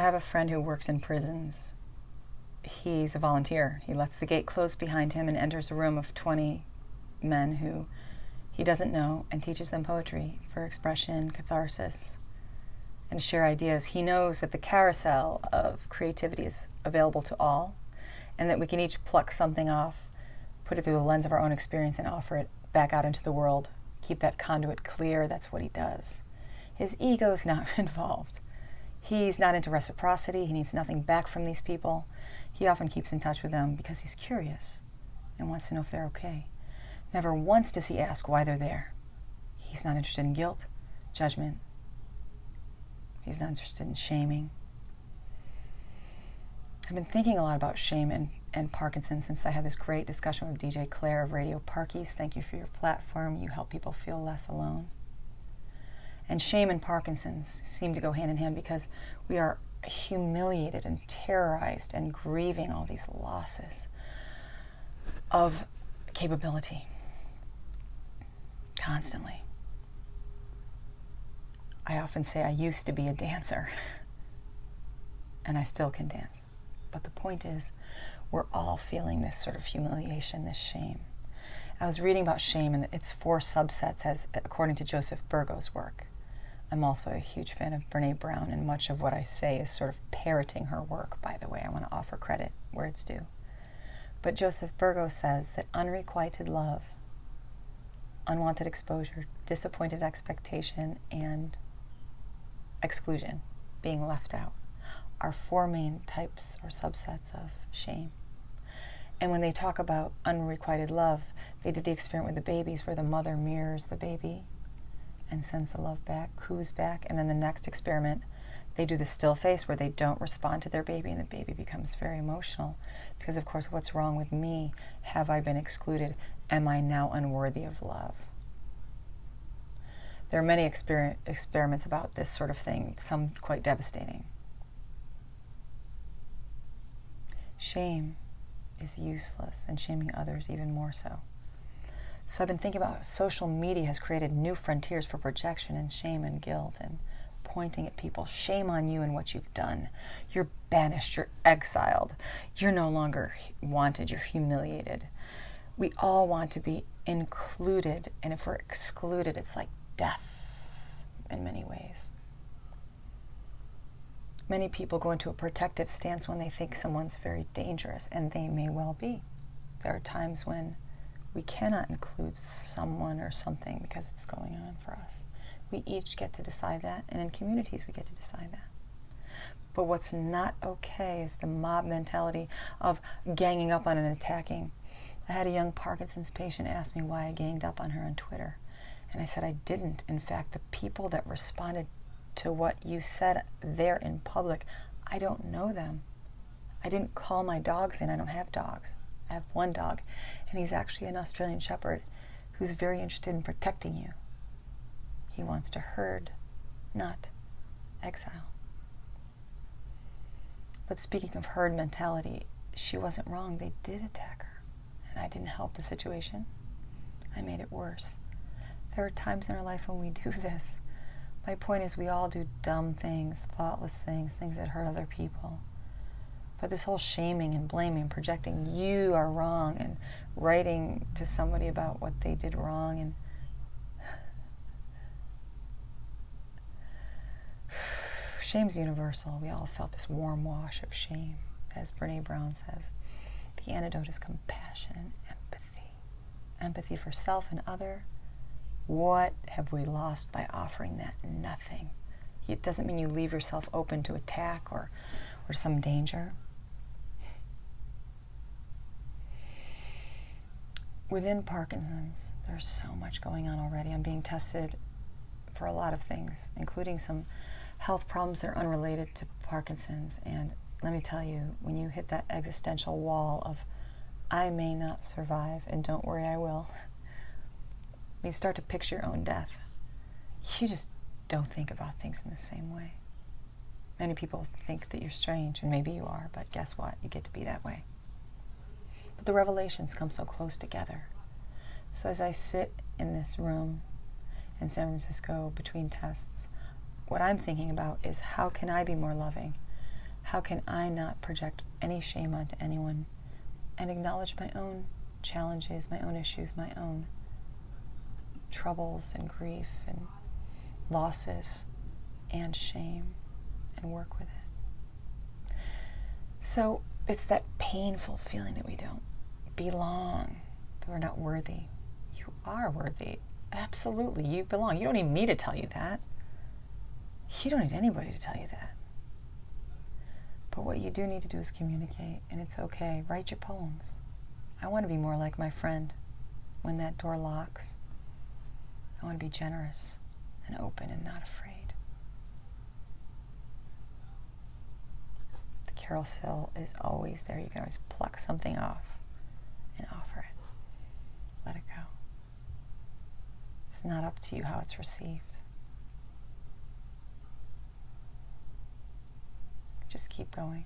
have a friend who works in prisons. He's a volunteer. He lets the gate close behind him and enters a room of 20 men who he doesn't know and teaches them poetry for expression, catharsis, and to share ideas. He knows that the carousel of creativity is available to all, and that we can each pluck something off, put it through the lens of our own experience, and offer it back out into the world. Keep that conduit clear. That's what he does. His ego's not involved. He's not into reciprocity. He needs nothing back from these people. He often keeps in touch with them because he's curious and wants to know if they're okay. Never once does he ask why they're there. He's not interested in guilt, judgment. He's not interested in shaming. I've been thinking a lot about shame and Parkinson since I had this great discussion with DJ Claire of Radio Parkies. Thank you for your platform. You help people feel less alone. And shame and Parkinson's seem to go hand in hand because we are humiliated and terrorized and grieving all these losses of capability constantly. I often say I used to be a dancer and I still can dance. But the point is, we're all feeling this sort of humiliation, this shame. I was reading about shame and its 4 subsets as according to Joseph Burgo's work. I'm also a huge fan of Brené Brown, and much of what I say is sort of parroting her work, by the way. I want to offer credit where it's due. But Joseph Burgo says that unrequited love, unwanted exposure, disappointed expectation, and exclusion, being left out, are 4 main types or subsets of shame. And when they talk about unrequited love, they did the experiment with the babies where the mother mirrors the baby and sends the love back, coos back, and then the next experiment, they do the still face where they don't respond to their baby and the baby becomes very emotional because, of course, what's wrong with me? Have I been excluded? Am I now unworthy of love? There are many experiments about this sort of thing, some quite devastating. Shame is useless, and shaming others even more so. So I've been thinking about how social media has created new frontiers for projection and shame and guilt and pointing at people. Shame on you and what you've done. You're banished. You're exiled. You're no longer wanted. You're humiliated. We all want to be included, and if we're excluded, it's like death in many ways. Many people go into a protective stance when they think someone's very dangerous, and they may well be. There are times when we cannot include someone or something because it's going on for us. We each get to decide that, and in communities we get to decide that. But what's not okay is the mob mentality of ganging up on and attacking. I had a young Parkinson's patient ask me why I ganged up on her on Twitter. And I said I didn't. In fact, the people that responded to what you said there in public, I don't know them. I didn't call my dogs in. I don't have dogs. I have 1 dog, and he's actually an Australian Shepherd who's very interested in protecting you. He wants to herd, not exile. But speaking of herd mentality, she wasn't wrong. They did attack her, and I didn't help the situation. I made it worse. There are times in our life when we do this. My point is we all do dumb things, thoughtless things, things that hurt other people. But this whole shaming and blaming and projecting, you are wrong, and writing to somebody about what they did wrong, and shame's universal. We all felt this warm wash of shame, as Brené Brown says. The antidote is compassion and empathy. Empathy for self and other. What have we lost by offering that? Nothing. It doesn't mean you leave yourself open to attack or some danger. Within Parkinson's, there's so much going on already. I'm being tested for a lot of things, including some health problems that are unrelated to Parkinson's. And let me tell you, when you hit that existential wall of, I may not survive, and don't worry, I will, when you start to picture your own death, you just don't think about things in the same way. Many people think that you're strange, and maybe you are, but guess what? You get to be that way. But the revelations come so close together. So as I sit in this room in San Francisco between tests, what I'm thinking about is how can I be more loving? How can I not project any shame onto anyone and acknowledge my own challenges, my own issues, my own troubles and grief and losses and shame, and work with it? So it's that painful feeling that we don't belong, that we're not worthy. You are worthy. Absolutely, you belong. You don't need me to tell you that. You don't need anybody to tell you that. But what you do need to do is communicate, and it's okay. Write your poems. I want to be more like my friend when that door locks. I want to be generous and open and not afraid. The carousel is always there. You can always pluck something off and offer it. Let it go. It's not up to you how it's received. Just keep going.